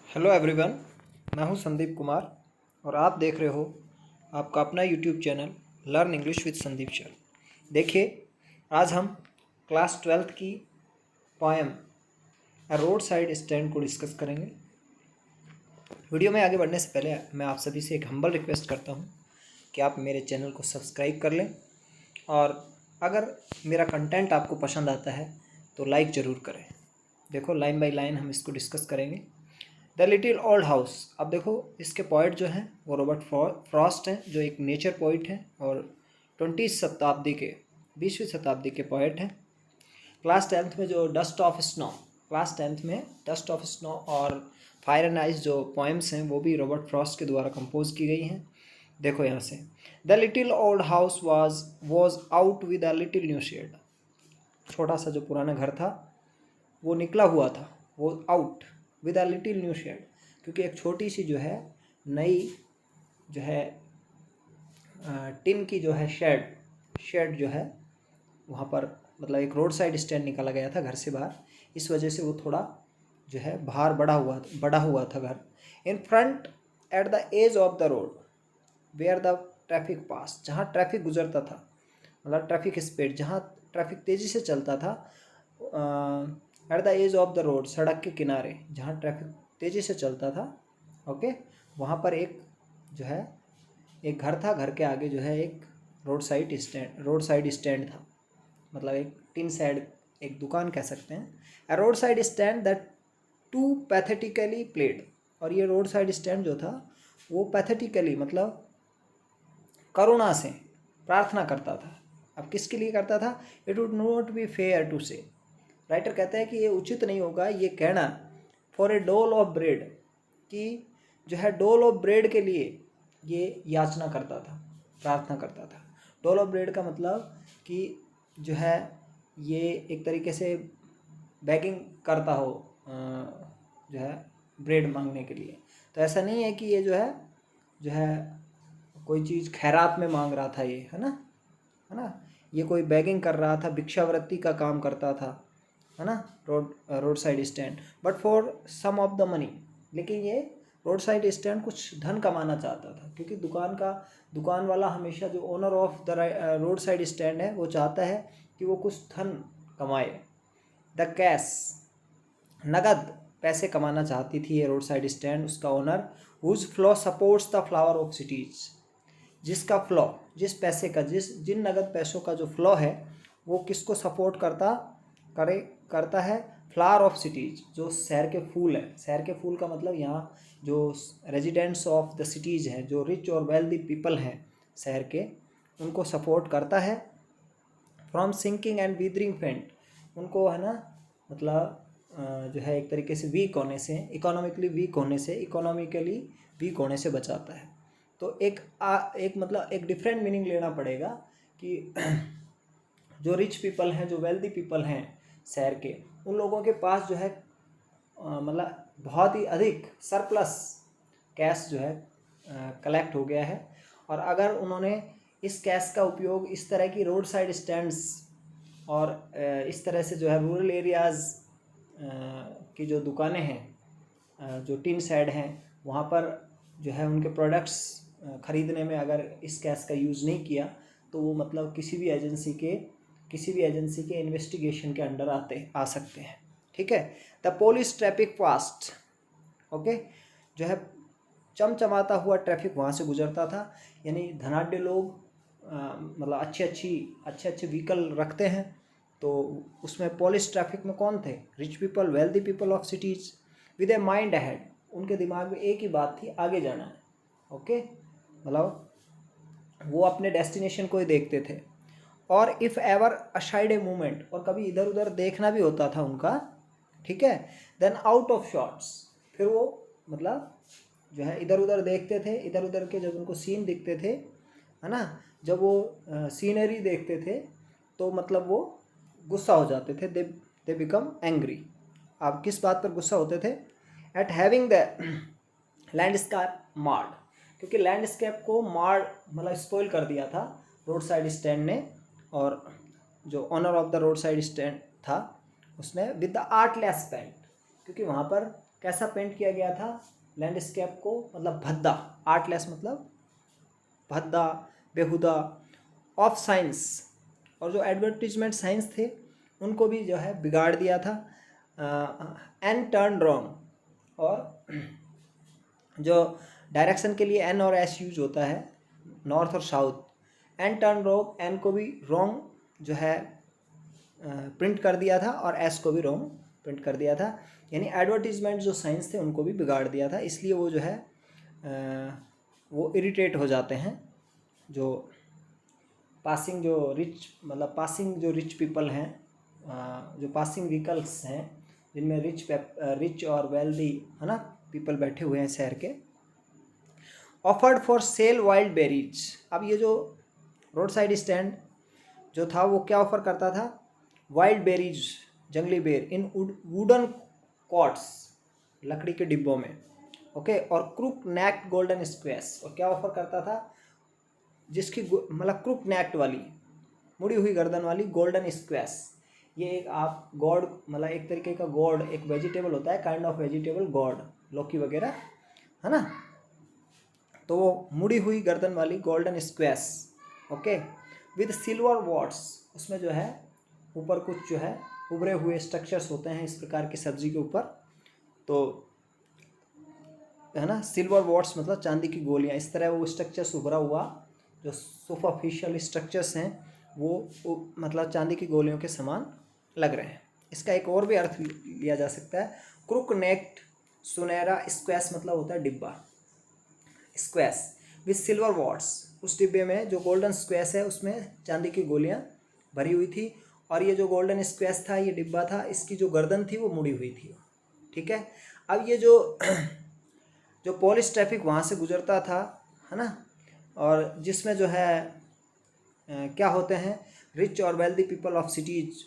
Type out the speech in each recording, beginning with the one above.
Hello everyone. मैं हूं संदीप कुमार और आप देख रहे हो आपका अपना YouTube channel learn English with Sandeep sir. देखिए, आज हम क्लास 12th की पोएम अ रोड साइड स्टैंड को डिस्कस करेंगे। वीडियो में आगे बढ़ने से पहले मैं आप सभी से एक हम्बल रिक्वेस्ट करता हूं कि आप मेरे चैनल को सब्सक्राइब कर लें और अगर मेरा कंटेंट आपको पसंद आता है तो लाइक ज़रूर करें। देखो, लाइन बाय लाइन हम इसको डिस्कस करेंगे। The little old house. अब देखो, इसके पोइट जो हैं वो रॉबर्ट फ्रॉस्ट हैं, जो एक नेचर पोइट हैं और 20वीं शताब्दी के पोइट हैं। क्लास 10th में जो डस्ट ऑफ स्नो और फायर एंड आइस जो पोएम्स हैं वो भी रॉबर्ट फ्रॉस्ट के द्वारा कंपोज की गई हैं। देखो यहाँ से, the little old house was out with a little new shed. छोटा सा जो पुराना घर था वो निकला हुआ था, वो out with a little new shed, क्योंकि एक छोटी सी जो है नई जो है टिन की जो है शेड जो है वहाँ पर, मतलब एक रोड साइड स्टैंड निकाला गया था घर से बाहर। इस वजह से वो थोड़ा जो है बाहर बड़ा हुआ था घर। In front at the edge of the road where the traffic pass, जहाँ ट्रैफिक गुजरता था, मतलब ट्रैफिक स्पीड, जहाँ ट्रैफिक तेज़ी से चलता था। At the edge of the road, सड़क के किनारे जहाँ ट्रैफिक तेज़ी से चलता था, ओके, वहाँ पर एक जो है एक घर था। घर के आगे जो है एक रोड साइड स्टैंड था, मतलब एक टिन साइड, एक दुकान कह सकते हैं। A road side stand that too pathetically played. और ये रोड साइड स्टैंड जो था वो पैथेटिकली, मतलब करुणा से प्रार्थना करता था। अब किसके लिए करता था? It would not be fair to say, writer कहता है कि ये उचित नहीं होगा ये कहना, फॉर ए डोल ऑफ ब्रेड, कि जो है डोल ऑफ ब्रेड के लिए ये याचना करता था, प्रार्थना करता था। डोल ऑफ ब्रेड का मतलब कि जो है ये एक तरीके से बैगिंग करता हो, जो है ब्रेड मांगने के लिए। तो ऐसा नहीं है कि ये जो है कोई चीज़ खैरात में मांग रहा था, ये है ना, ये कोई बैगिंग कर रहा था, भिक्षावृत्ति का काम करता था, है ना, road side stand, but for some of the money. लेकिन ये रोड साइड स्टैंड कुछ धन कमाना चाहता था, क्योंकि दुकान वाला हमेशा, जो owner of the road side stand है, वो चाहता है कि वो कुछ धन कमाए। द कैश, नगद पैसे कमाना चाहती थी ये रोड साइड स्टैंड, उसका owner. Whose flow supports the flower of cities, जिसका फ्लो, जिन नगद पैसों का जो फ्लो है वो किसको सपोर्ट करता है? फ्लावर ऑफ सिटीज़, जो शहर के फूल है। शहर के फूल का मतलब यहाँ जो रेजिडेंट्स ऑफ द सिटीज़ हैं, जो रिच और वेल्दी पीपल हैं शहर के, उनको सपोर्ट करता है। फ्रॉम सिंकिंग एंड विदरिंग फेंट, उनको, है ना, मतलब जो है एक तरीके से वीक होने से, इकोनॉमिकली वीक होने से बचाता है। तो एक मतलब एक डिफरेंट मीनिंग लेना पड़ेगा कि जो रिच पीपल हैं, जो वेल्दी पीपल हैं शहर के, उन लोगों के पास जो है मतलब बहुत ही अधिक सरप्लस कैश जो है कलेक्ट हो गया है। और अगर उन्होंने इस कैश का उपयोग इस तरह की रोड साइड स्टैंड्स और इस तरह से जो है रूरल एरियाज़ की जो दुकानें हैं, जो टिन शेड हैं, वहाँ पर जो है उनके प्रोडक्ट्स ख़रीदने में अगर इस कैश का यूज़ नहीं किया, तो वो मतलब किसी भी एजेंसी के इन्वेस्टिगेशन के अंडर आ सकते हैं। ठीक है। The police traffic fast, okay, जो है चमचमाता हुआ ट्रैफिक वहाँ से गुजरता था। यानी धनाढ्य लोग मतलब अच्छे व्हीकल रखते हैं, तो उसमें पुलिस ट्रैफिक में कौन थे? Rich people, wealthy people of cities with a mind ahead. उनके दिमाग में एक ही बात थी, आगे जाना है, ओके, मतलब वो अपने डेस्टिनेशन को ही देखते थे। और if ever aside a movement, और कभी इधर उधर देखना भी होता था उनका, ठीक है, देन आउट ऑफ शॉट्स, फिर वो मतलब जो है इधर उधर देखते थे। इधर उधर के जब उनको सीन दिखते थे, है ना, जब वो सीनरी देखते थे, तो मतलब वो गुस्सा हो जाते थे। They become angry. आप किस बात पर गुस्सा होते थे? एट हैविंग द लैंडस्केप मार्ड, क्योंकि लैंडस्केप को मार, मतलब स्पॉइल कर दिया था रोड साइड स्टैंड ने। और जो owner of the road side stand था उसने विद द आर्टलेस पेंट, क्योंकि वहाँ पर कैसा पेंट किया गया था लैंडस्केप को, मतलब भद्दा, आर्टलेस मतलब भद्दा, बेहुदा, ऑफ साइंस, और जो एडवर्टीजमेंट साइंस थे उनको भी जो है बिगाड़ दिया था, एन टर्न रॉन्ग, और जो डायरेक्शन के लिए एन और एस यूज होता है, नॉर्थ और south, an turn wrong, an को भी रॉन्ग जो है प्रिंट कर दिया था और एस को भी रॉन्ग प्रिंट कर दिया था, यानी एडवर्टीजमेंट जो साइंस थे उनको भी बिगाड़ दिया था। इसलिए वो जो है वो इरिटेट हो जाते हैं, जो पासिंग जो रिच पीपल हैं, जो पासिंग व्हीकल्स हैं जिनमें रिच और वेल्दी है ना पीपल बैठे हुए हैं शहर के, offered for sale wild berries. अब ये जो रोड साइड स्टैंड जो था वो क्या ऑफर करता था, वाइल्ड बेरीज, जंगली बेर, इन वुडन कॉट्स, लकड़ी के डिब्बों में, ओके, और क्रूक नेक्ड गोल्डन स्क्वेस, और क्या ऑफर करता था, जिसकी मतलब क्रूक नेक्ड वाली, मुड़ी हुई गर्दन वाली गोल्डन स्क्वेस, ये एक आप गॉड, मतलब एक तरीके का गॉड, एक वेजिटेबल होता है, काइंड ऑफ वेजिटेबल गॉड, लौकी वगैरह है ना, तो वो मुड़ी हुई गर्दन वाली golden squash, okay, with silver warts, उसमें जो है ऊपर कुछ जो है उभरे हुए स्ट्रक्चर्स होते हैं इस प्रकार की सब्जी के ऊपर, तो है ना, सिल्वर वॉट्स मतलब चांदी की गोलियां, इस तरह वो स्ट्रक्चर्स उभरा हुआ जो सुपरफिशियल स्ट्रक्चर्स हैं वो मतलब चांदी की गोलियों के समान लग रहे हैं। इसका एक और भी अर्थ लिया जा सकता है, क्रुक नेक्ड सुनहरा स्क्वेस मतलब होता है डिब्बा, स्क्वेस विथ सिल्वर वॉट्स, उस डिब्बे में जो गोल्डन स्क्वेस है उसमें चांदी की गोलियां भरी हुई थी, और ये जो गोल्डन स्क्वेस था, ये डिब्बा था, इसकी जो गर्दन थी वो मुड़ी हुई थी, ठीक है। अब ये जो पुलिस ट्रैफिक वहाँ से गुजरता था, है ना, और जिसमें जो है क्या होते हैं, रिच और wealthy people of cities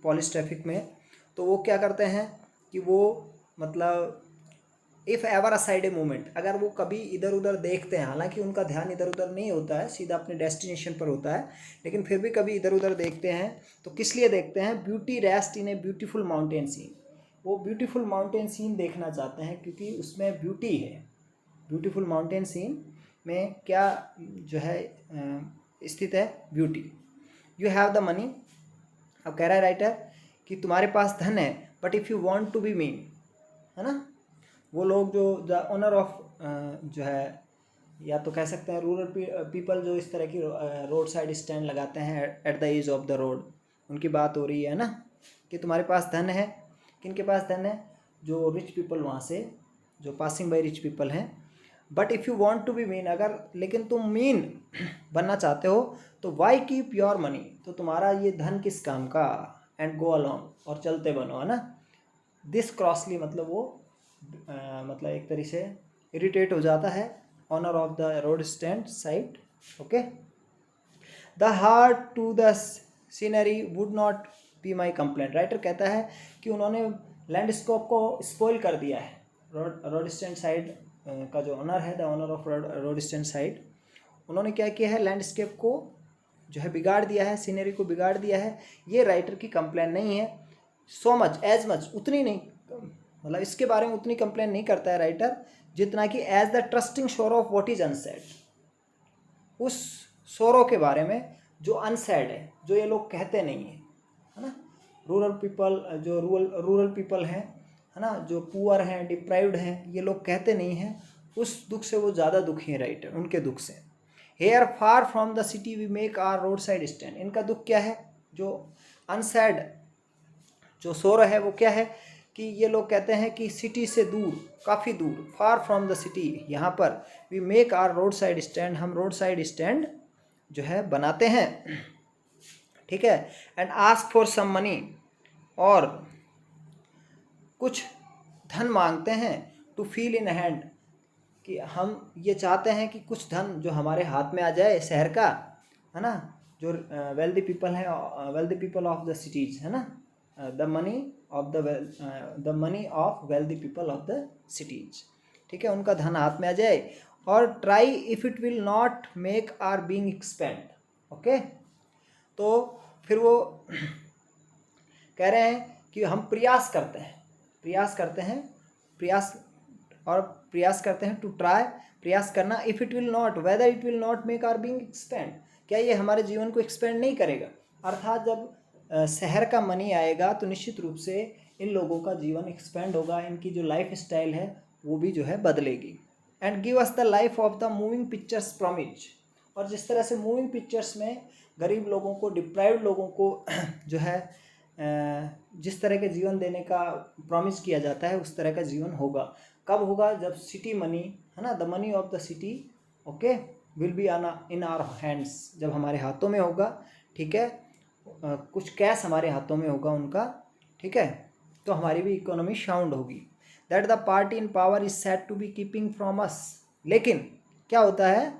police traffic में, तो वो क्या करते हैं कि वो मतलब if ever a side a movement, अगर वो कभी इधर उधर देखते हैं, हालांकि उनका ध्यान इधर उधर नहीं होता है, सीधा अपने डेस्टिनेशन पर होता है, लेकिन फिर भी कभी इधर उधर देखते हैं, तो किस लिए देखते हैं, beauty rest in a beautiful mountain scene, वो ब्यूटीफुल माउंटेन सीन देखना चाहते हैं क्योंकि उसमें ब्यूटी है, ब्यूटीफुल माउंटेन सीन में क्या जो है स्थित है, beauty. You have the money, अब कह रहा है राइटर कि तुम्हारे पास धन है, but if you want to be mean, है ना, वो लोग जो द ऑनर ऑफ जो है, या तो कह सकते हैं रूरल पीपल जो इस तरह की रोड साइड स्टैंड लगाते हैं at the edge of the road, उनकी बात हो रही है ना, कि तुम्हारे पास धन है, किनके पास धन है, जो रिच पीपल वहाँ से जो पासिंग बाई रिच पीपल हैं, but if you want to be mean, अगर लेकिन तुम मीन बनना चाहते हो तो वाई कीप योर मनी, तो तुम्हारा ये धन किस काम का, एंड गो अलॉन्ग, और चलते बनो, है ना, दिस क्रॉसली मतलब वो मतलब एक तरीके से इरिटेट हो जाता है, owner of the road stand side, okay, the heart to the scenery would not be my complaint, writer कहता है कि उन्होंने लैंडस्केप को स्पॉइल कर दिया है, रोड स्टैंड साइड का जो ऑनर है, the owner of road stand side, उन्होंने क्या किया है, लैंडस्केप को जो है बिगाड़ दिया है, सीनरी को बिगाड़ दिया है, ये राइटर की कंप्लेन नहीं है, सो मच एज मच, उतनी नहीं, मतलब इसके बारे में उतनी कंप्लेन नहीं करता है राइटर जितना कि एज द ट्रस्टिंग शोर ऑफ व्हाट इज अनसेड, उस शोरों के बारे में जो अनसेड है, जो ये लोग कहते नहीं है, है ना, रूरल पीपल जो रूरल पीपल हैं, है ना, जो पुअर हैं, डिप्राइव्ड हैं, ये लोग कहते नहीं हैं, उस दुख से वो ज़्यादा दुखी हैं राइटर, उनके दुख से। Here far from the city we make our road side stand, इनका दुख क्या है, जो अनसैड जो शोर है वो क्या है, कि ये लोग कहते हैं कि सिटी से दूर, काफ़ी दूर, फार फ्रॉम द सिटी, यहाँ पर we make our road side stand, हम रोड साइड स्टैंड जो है बनाते हैं, ठीक है, and ask for some money, और कुछ धन मांगते हैं, टू फील इन हैंड, कि हम ये चाहते हैं कि कुछ धन जो हमारे हाथ में आ जाए शहर का, है ना, जो वेल्दी पीपल हैं, wealthy people of the cities, है ना, the money of wealthy people of the cities, ठीक है, उनका धन हाथ में आ जाए, और try if it will not make our being expand, okay, तो फिर वो कह रहे हैं कि हम प्रयास करते हैं प्रयास, और प्रयास करते हैं, टू ट्राई, प्रयास करना, if it will not, whether it will not make our being expand, क्या ये हमारे जीवन को एक्सपेंड नहीं करेगा। अर्थात जब शहर का मनी आएगा तो निश्चित रूप से इन लोगों का जीवन एक्सपेंड होगा, इनकी जो लाइफ स्टाइल है वो भी जो है बदलेगी। And give us the life of the moving pictures promise, और जिस तरह से मूविंग पिक्चर्स में गरीब लोगों को, डिप्राइव्ड लोगों को जो है जिस तरह के जीवन देने का प्रॉमिस किया जाता है उस तरह का जीवन होगा। कब होगा? जब सिटी मनी, है ना, the money of the city, okay, will be in our hands, जब हमारे हाथों में होगा, ठीक है, कुछ कैश हमारे हाथों में होगा उनका, ठीक है, तो हमारी भी इकोनॉमी साउंड होगी। That the party in power is said to be keeping from us, लेकिन क्या होता है,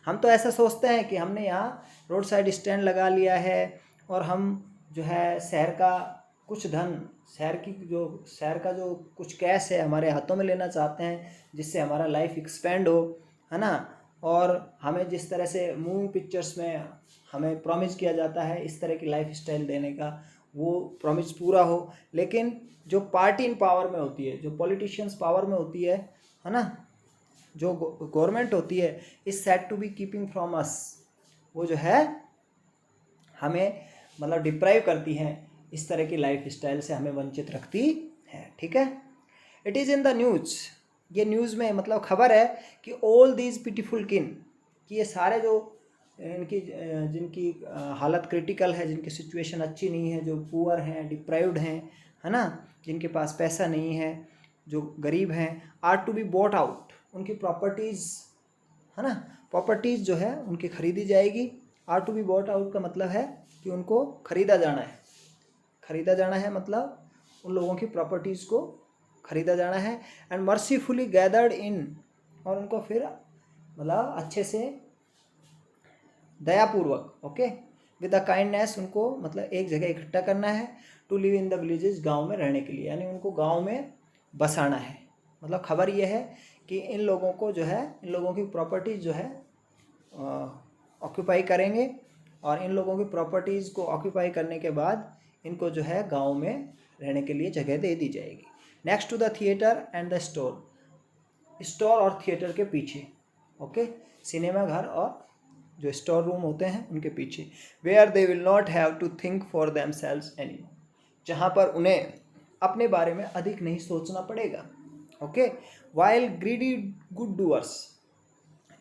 हम तो ऐसा सोचते हैं कि हमने यहाँ रोड साइड स्टैंड लगा लिया है और हम जो है शहर का कुछ धन, शहर का जो कुछ कैश है हमारे हाथों में लेना चाहते हैं, जिससे हमारा लाइफ एक्सपेंड हो, है ना, और हमें जिस तरह से मूवी पिक्चर्स में हमें प्रॉमिस किया जाता है इस तरह की लाइफ स्टाइल देने का, वो प्रॉमिस पूरा हो। लेकिन जो पार्टी इन पावर में होती है, जो पॉलिटिशियंस पावर में होती है ना, जो गवर्नमेंट होती है, is said to be keeping from us, वो जो है हमें मतलब डिप्राइव करती हैं, इस तरह की लाइफ स्टाइल से हमें वंचित रखती है, ठीक है। It is in the news, ये न्यूज़ में मतलब खबर है कि ऑल दीज पिटीफुल किन, कि ये सारे जो इनकी जिनकी हालत क्रिटिकल है, जिनकी सिचुएशन अच्छी नहीं है, जो पुअर हैं, डिप्राइव्ड हैं, है ना, जिनके पास पैसा नहीं है, जो गरीब हैं, are to be bought out, उनकी प्रॉपर्टीज़, है ना, प्रॉपर्टीज़ जो है उनकी खरीदी जाएगी। Are to be bought out का मतलब है कि उनको खरीदा जाना है, खरीदा जाना है मतलब उन लोगों की प्रॉपर्टीज़ को खरीदा जाना है। एंड मर्सीफुली गैदर्ड इन, और उनको फिर मतलब अच्छे से दयापूर्वक, ओके, विद द काइंडनेस, उनको मतलब एक जगह इकट्ठा करना है। To live in the villages, गांव में रहने के लिए, यानी उनको गांव में बसाना है। मतलब खबर ये है कि इन लोगों को जो है, इन लोगों की प्रॉपर्टीज़ जो है ऑक्यूपाई करेंगे, और इन लोगों की प्रॉपर्टीज़ को ऑक्यूपाई करने के बाद इनको जो है गांव में रहने के लिए जगह दे दी जाएगी। Next to the theatre and the store, store और थिएटर के पीछे, ओके, सिनेमा घर और जो स्टोर रूम होते हैं उनके पीछे। Where they will not have to think for themselves any, जहाँ पर उन्हें अपने बारे में अधिक नहीं सोचना पड़ेगा, okay. While greedy good doers,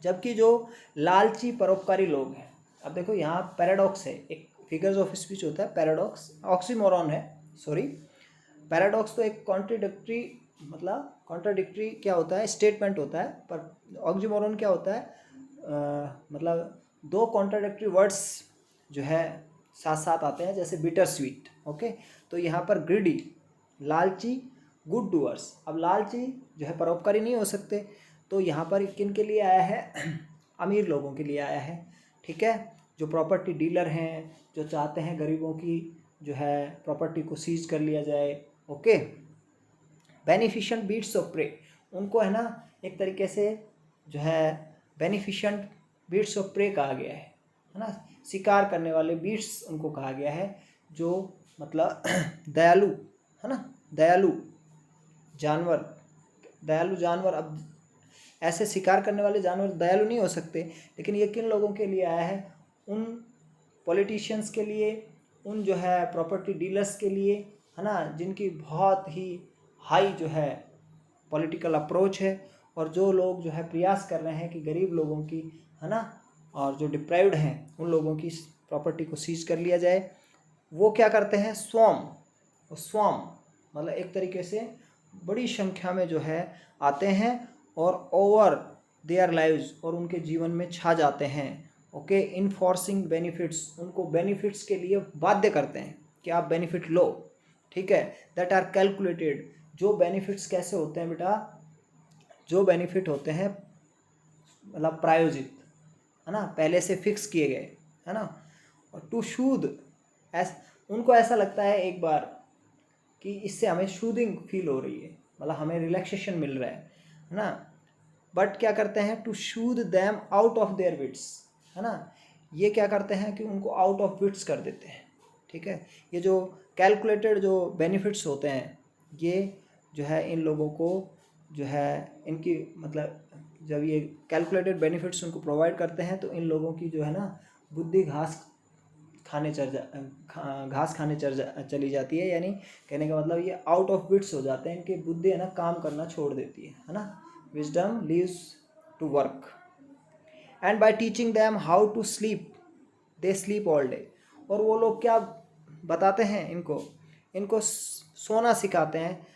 जबकि जो लालची परोपकारी लोग हैं, अब देखो यहाँ पैराडॉक्स है, एक फिगर्स ऑफ स्पीच होता है, पैराडॉक्स ऑक्सीमोरॉन है, सॉरी, पैराडॉक्स तो एक कॉन्ट्रडिक्टरी, मतलब कॉन्ट्रडिक्टरी क्या होता है, स्टेटमेंट होता है, पर ऑक्सीमोरॉन क्या होता है, मतलब दो कॉन्ट्रडिक्टरी वर्ड्स जो है साथ साथ आते हैं, जैसे बिटर स्वीट, ओके। तो यहाँ पर ग्रीडी, लालची, गुड डूअर्स, अब लालची जो है परोपकारी नहीं हो सकते, तो यहाँ पर किन के लिए आया है, अमीर लोगों के लिए आया है, ठीक है, जो प्रॉपर्टी डीलर हैं, जो चाहते हैं गरीबों की जो है प्रॉपर्टी को सीज कर लिया जाए, okay. Beneficent beasts of prey, उनको है ना एक तरीके से जो है बेनिफिशिएंट बीट्स ऑफ प्रे कहा गया है ना, शिकार करने वाले बीट्स उनको कहा गया है, जो मतलब दयालु, है ना, दयालु जानवर, दयालु जानवर। अब ऐसे शिकार करने वाले जानवर दयालु नहीं हो सकते, लेकिन ये किन लोगों के लिए आया है, उन पॉलिटिशियंस के लिए, उन जो है प्रॉपर्टी डीलर्स के लिए, है ना, जिनकी बहुत ही हाई जो है पॉलिटिकल अप्रोच है, और जो लोग जो है प्रयास कर रहे हैं कि गरीब लोगों की, है ना, और जो डिप्राइव्ड हैं उन लोगों की प्रॉपर्टी को सीज कर लिया जाए। वो क्या करते हैं, स्वम मतलब एक तरीके से बड़ी संख्या में जो है आते हैं और ओवर देयर लाइव्स, और उनके जीवन में छा जाते हैं, ओके। इनफोर्सिंग बेनिफिट्स, उनको बेनिफिट्स के लिए बाध्य करते हैं कि आप बेनिफिट लो, ठीक है। दैट आर कैलकुलेटेड, जो बेनिफिट्स कैसे होते हैं बेटा, जो बेनिफिट होते हैं मतलब प्रायोजित, है ना, पहले से फिक्स किए गए, है ना। और टू शूद, उनको ऐसा लगता है एक बार कि इससे हमें शूदिंग फील हो रही है, मतलब हमें रिलैक्सेशन मिल रहा है ना। बट क्या करते हैं, to shoot them out of their wits, है ना, ये क्या करते हैं कि उनको आउट ऑफ विट्स कर देते हैं, ठीक है। ये जो कैलकुलेटेड जो बेनिफिट्स होते हैं, ये जो है इन लोगों को जो है इनकी मतलब जब ये कैलकुलेटेड बेनिफिट्स उनको प्रोवाइड करते हैं तो इन लोगों की जो है ना बुद्धि घास खाने चली जाती है, यानी कहने का मतलब ये आउट ऑफ विट्स हो जाते हैं, इनकी बुद्धि है ना काम करना छोड़ देती है ना। Wisdom leaves to work and by teaching them how to sleep they sleep all day. और वो लोग क्या बताते हैं इनको, इनको सोना सिखाते हैं,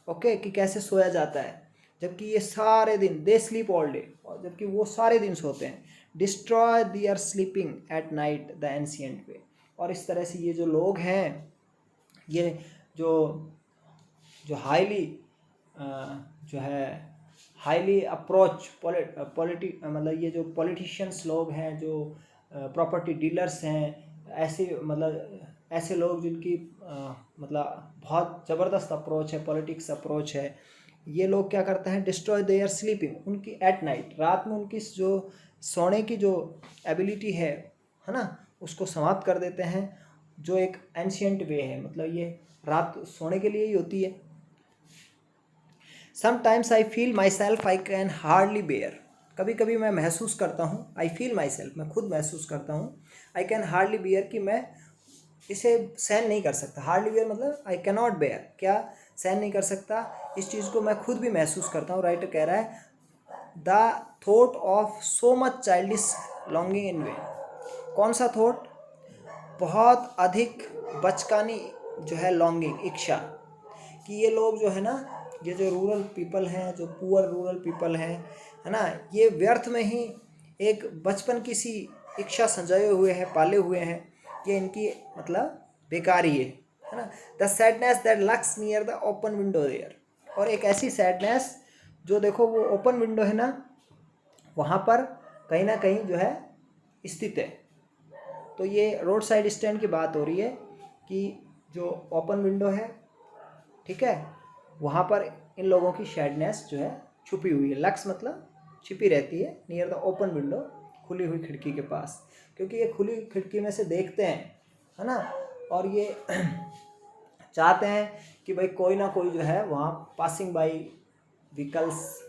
ओके, कि कैसे सोया जाता है, जबकि ये सारे दिन दे स्लीप ऑल डे, और जबकि वो सारे दिन सोते हैं। Destroy their sleeping at night the ancient way. और इस तरह से ये जो लोग हैं, ये जो जो हाईली जो है हाईली अप्रोच मतलब ये जो पॉलिटिशियंस लोग हैं, जो प्रॉपर्टी डीलर्स हैं, ऐसे मतलब ऐसे लोग जिनकी मतलब बहुत ज़बरदस्त अप्रोच है, पॉलिटिक्स अप्रोच है, ये लोग क्या करते हैं, डिस्ट्रॉय देयर स्लीपिंग, उनकी एट नाइट, रात में उनकी जो सोने की जो एबिलिटी है ना, उसको समाप्त कर देते हैं, जो एक एंशियंट वे है, मतलब ये रात सोने के लिए ही होती है। Sometimes I feel myself I can hardly bear. कभी कभी मैं महसूस करता हूँ, आई फील माई सेल्फ, मैं खुद महसूस करता हूँ, आई कैन हार्डली बेयर, कि मैं इसे सहन नहीं कर सकता। हार्डली बेयर मतलब आई कैन नॉट बेयर, क्या सहन नहीं कर सकता, इस चीज़ को मैं खुद भी महसूस करता हूँ। राइटर कह रहा है the thought of so much childish longing in way. कौन सा थॉट, बहुत अधिक बचकानी जो है लॉन्गिंग, इच्छा, कि ये लोग जो है ना, ये जो रूरल पीपल हैं, जो पुअर रूरल पीपल हैं, है ना, ये व्यर्थ में ही एक बचपन की सी इच्छा संजोए हुए हैं, पाले हुए हैं, ये इनकी मतलब बेकारी है ना। The sadness that lurks near the open window there. और एक ऐसी सैडनेस जो देखो वो ओपन विंडो है ना, वहाँ पर कहीं ना कहीं जो है स्थित है। तो ये रोड साइड स्टैंड की बात हो रही है कि जो ओपन विंडो है, ठीक है, वहाँ पर इन लोगों की सैडनेस जो है छुपी हुई है। लक्स मतलब छिपी रहती है, नियर द ओपन विंडो, खुली हुई खिड़की के पास, क्योंकि ये खुली खिड़की में से देखते हैं, है ना, और ये चाहते हैं कि भाई कोई ना कोई जो है वहाँ passing by vehicles,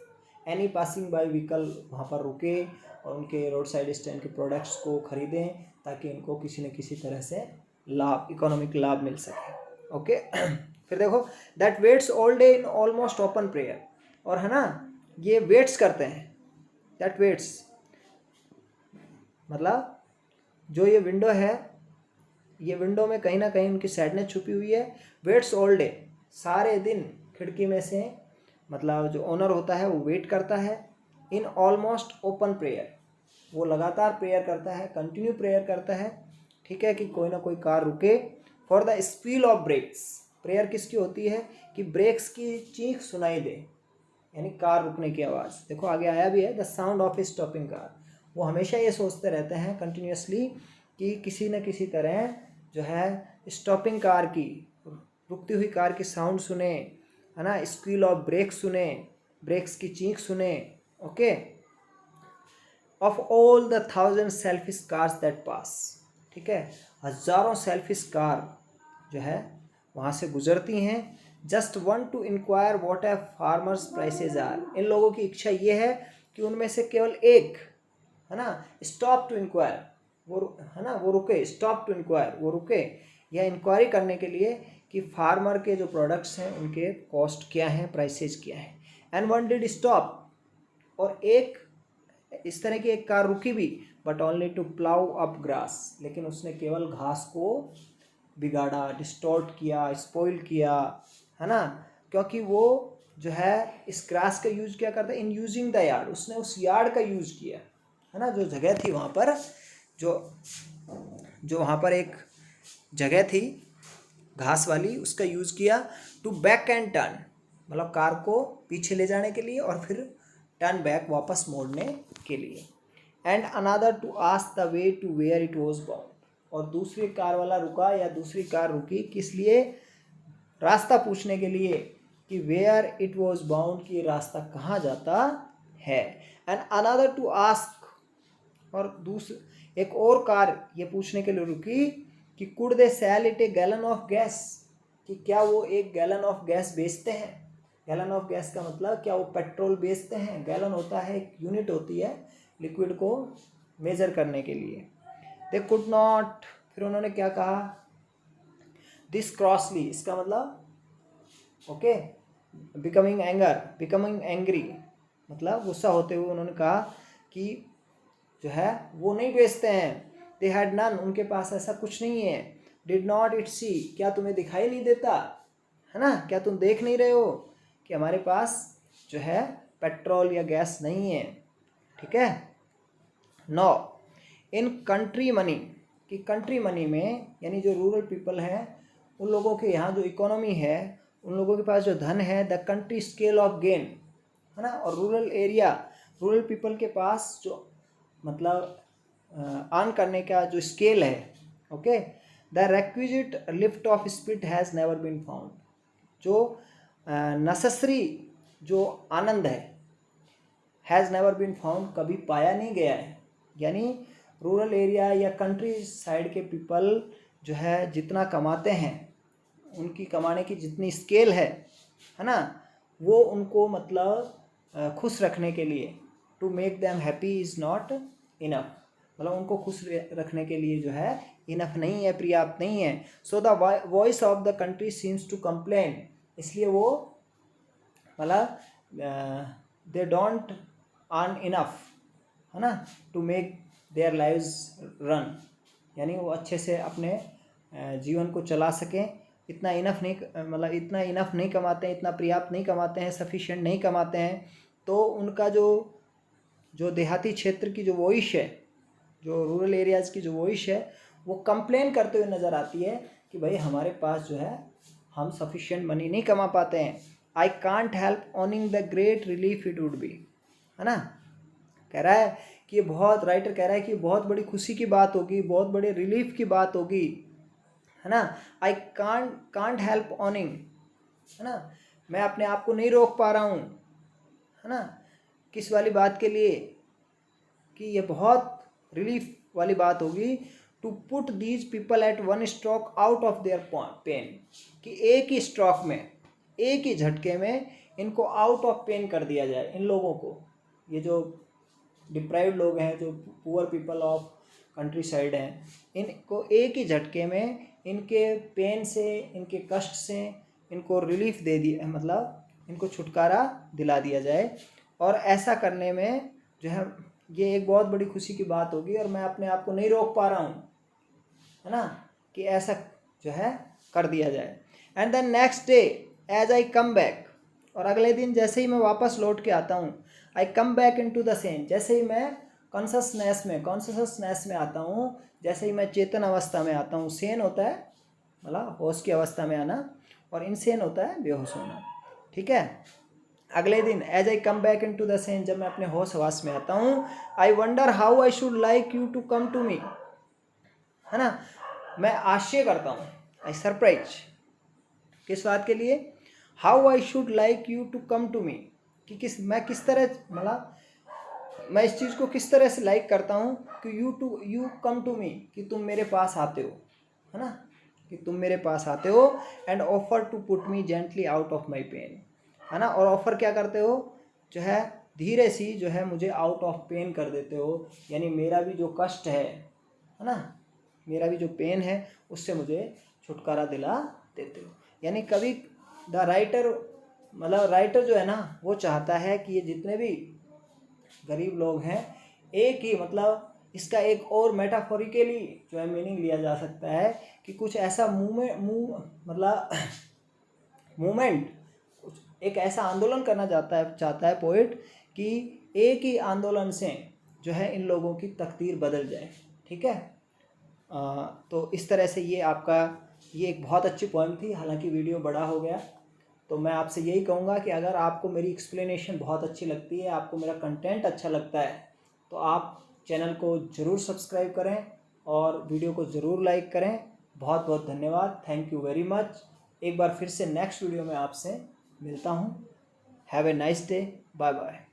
any passing by vehicle वहाँ पर रुके और उनके रोड साइड स्टैंड के प्रोडक्ट्स को खरीदें, ताकि इनको किसी न किसी तरह से लाभ, इकोनॉमिक लाभ मिल सके। ओके फिर देखो that waits all day in almost open prayer. और है ना, ये वेट्स करते हैं, दैट वेट्स मतलब जो ये विंडो है, ये विंडो में कहीं ना कहीं उनकी सैडनेस छुपी हुई है। वेट्स ऑल डे, सारे दिन खिड़की में से मतलब जो ओनर होता है वो वेट करता है। इन ऑलमोस्ट ओपन प्रेयर, वो लगातार प्रेयर करता है, कंटिन्यू प्रेयर करता है, ठीक है, कि कोई ना कोई कार रुके। For the squeal of brakes, prayer किसकी होती है, कि ब्रेक्स की चीख सुनाई दे, यानी कार रुकने की आवाज़। देखो आगे आया भी है, the sound of A stopping car. वो हमेशा ये सोचते रहते हैं कंटिन्यूसली कि किसी न किसी तरह जो है स्टॉपिंग कार की, रुकती हुई कार की साउंड सुने, है ना, स्क्वील ऑफ ब्रेक सुने, ब्रेक्स की चीख सुने। Okay, of all the 1000 selfish cars that pass, ठीक है, हजारों सेल्फिश कार जो है वहाँ से गुजरती हैं। Just one to inquire what a farmers prices are. इन लोगों की इच्छा ये है कि उनमें से केवल एक, है ना, स्टॉप टू इंक्वायर, वो है ना, वो रुके, स्टॉप टू इंक्वायर, वो रुके या इंक्वायरी करने के लिए कि फार्मर के जो प्रोडक्ट्स हैं उनके कॉस्ट क्या हैं, प्राइसेज क्या हैं। एंड वन डिड स्टॉप, और एक इस तरह की एक कार रुकी भी, but only to plough up grass, लेकिन उसने केवल घास को बिगाड़ा, डिस्टॉर्ट किया, स्पॉइल किया, है ना, क्योंकि वो जो है इस ग्रास का यूज क्या करता है, इन यूजिंग द यार्ड, उसने उस यार्ड का यूज किया, है ना, जो जगह थी वहाँ पर, जो जो वहाँ पर एक जगह थी घास वाली, उसका यूज़ किया। टू बैक एंड टर्न, मतलब कार को पीछे ले जाने के लिए और फिर टर्न बैक, वापस मोड़ने के लिए। And another to ask the way to where it was bound, और दूसरी कार वाला रुका या दूसरी कार रुकी किस लिए, रास्ता पूछने के लिए कि वेयर इट वॉज बाउंड, कि रास्ता कहाँ जाता है। एंड अनदर टू आस्क, और एक और कार ये पूछने के लिए रुकी कि could they sell it A gallon of gas, कि क्या वो 1 गैलन ऑफ गैस बेचते हैं। गैलन ऑफ गैस का मतलब क्या वो पेट्रोल बेचते हैं। गैलन होता है एक यूनिट होती है लिक्विड को मेजर करने के लिए। दे कुड नॉट, फिर उन्होंने क्या कहा, दिस क्रॉसली, इसका मतलब ओके, बिकमिंग एंग्री, मतलब गुस्सा होते हुए उन्होंने कहा कि जो है वो नहीं बेचते हैं। दे हैड नन, उनके पास ऐसा कुछ नहीं है। डिड नॉट इट सी, क्या तुम्हें दिखाई नहीं देता है ना, क्या तुम देख नहीं रहे हो कि हमारे पास जो है पेट्रोल या गैस नहीं है। ठीक है। नो, इन कंट्री मनी, कि कंट्री मनी में यानी जो रूरल पीपल है उन लोगों के यहाँ जो इकोनॉमी है, उन लोगों के पास जो धन है, the country scale of gain, है ना, और रूरल पीपल के पास जो मतलब अर्न करने का जो स्केल है, okay, the requisite lift of spirit has never been found, जो नेसेसरी जो आनंद है, हैज़ नेवर बीन फाउंड, कभी पाया नहीं गया है। यानी रूरल एरिया या कंट्री साइड के पीपल जो है जितना कमाते हैं, उनकी कमाने की जितनी स्केल है ना, वो उनको मतलब खुश रखने के लिए, to make them happy is not enough, मतलब उनको खुश रखने के लिए जो है इनफ नहीं है, पर्याप्त नहीं है। So the voice of the country seems to complain, इसलिए वो मतलब दे डोंट अर्न इनफ, है ना, to make their lives run, यानी वो अच्छे से अपने जीवन को चला सकें। इतना इनफ नहीं, मतलब इतना इनफ नहीं कमाते हैं, इतना पर्याप्त नहीं कमाते हैं, सफिशिएंट नहीं कमाते हैं। तो उनका जो देहाती क्षेत्र की जो वॉइस है, जो रूरल एरियाज़ की जो वॉइस है, वो कंप्लेन करते हुए नज़र आती है कि भाई हमारे पास जो है हम सफिशिएंट मनी नहीं कमा पाते हैं। I can't help ऑनिंग the great relief it would be, है ना, कह रहा है कि ये बहुत, राइटर कह रहा है कि बहुत बड़ी खुशी की बात होगी, बहुत बड़े रिलीफ की बात होगी, है ना। आई कांट हेल्प ऑनिंग, है ना, मैं अपने आप को नहीं रोक पा रहा हूँ, है ना, किस वाली बात के लिए, कि ये बहुत रिलीफ वाली बात होगी। To put these people at one stroke out of their pain, कि एक ही स्ट्रोक में, एक ही झटके में इनको आउट ऑफ पेन कर दिया जाए। इन लोगों को, ये जो डिप्राइव्ड लोग हैं, जो poor people of country side हैं, इनको एक ही झटके में इनके पेन से, इनके कष्ट से इनको रिलीफ दे दिया, मतलब इनको छुटकारा दिला दिया जाए। और ऐसा करने में जो है ये एक बहुत बड़ी खुशी की बात होगी, और मैं अपने आप को नहीं रोक पा रहा हूँ, है ना, कि ऐसा जो है कर दिया जाए। And then next day as I come back, और अगले दिन जैसे ही मैं वापस लौट के आता हूँ, I come back into the scene, जैसे ही मैं कॉन्शसनेस में आता हूँ, जैसे ही मैं चेतन अवस्था में आता हूँ। सेन होता है मतलब होश की अवस्था में आना, और इनसेन होता है बेहोश होना। ठीक है। अगले दिन as I come back into the sane, जब मैं अपने होश हवास में आता हूँ, I wonder how I should like you to come to me, है ना, मैं आश्चर्य करता हूँ, आई सरप्राइज, किस बात के लिए, how I should like you to come to me, कि मैं किस तरह, मतलब मैं इस चीज़ को किस तरह से लाइक करता हूँ कि यू कम टू मी, कि तुम मेरे पास आते हो, है ना, कि तुम मेरे पास आते हो। And offer to put me gently out of my pain, है ना, और ऑफर क्या करते हो, जो है धीरे सी जो है मुझे आउट ऑफ पेन कर देते हो, यानी मेरा भी जो कष्ट है ना, मेरा भी जो पेन है उससे मुझे छुटकारा दिला देते हो। यानी कभी द राइटर, मतलब राइटर जो है ना, वो चाहता है कि ये जितने भी गरीब लोग हैं, एक ही, मतलब इसका एक और मेटाफोरिकली जो है मीनिंग लिया जा सकता है कि कुछ ऐसा मतलब मूवमेंट, एक ऐसा आंदोलन करना चाहता है पोइट, कि एक ही आंदोलन से जो है इन लोगों की तकदीर बदल जाए। ठीक है। तो इस तरह से ये एक बहुत अच्छी पॉइंट थी, हालांकि वीडियो बड़ा हो गया। तो मैं आपसे यही कहूँगा कि अगर आपको मेरी एक्सप्लेनेशन बहुत अच्छी लगती है, आपको मेरा कंटेंट अच्छा लगता है, तो आप चैनल को ज़रूर सब्सक्राइब करें और वीडियो को ज़रूर लाइक करें। बहुत बहुत धन्यवाद, थैंक यू वेरी मच। एक बार फिर से नेक्स्ट वीडियो में आपसे मिलता हूँ। Have a nice day, bye bye.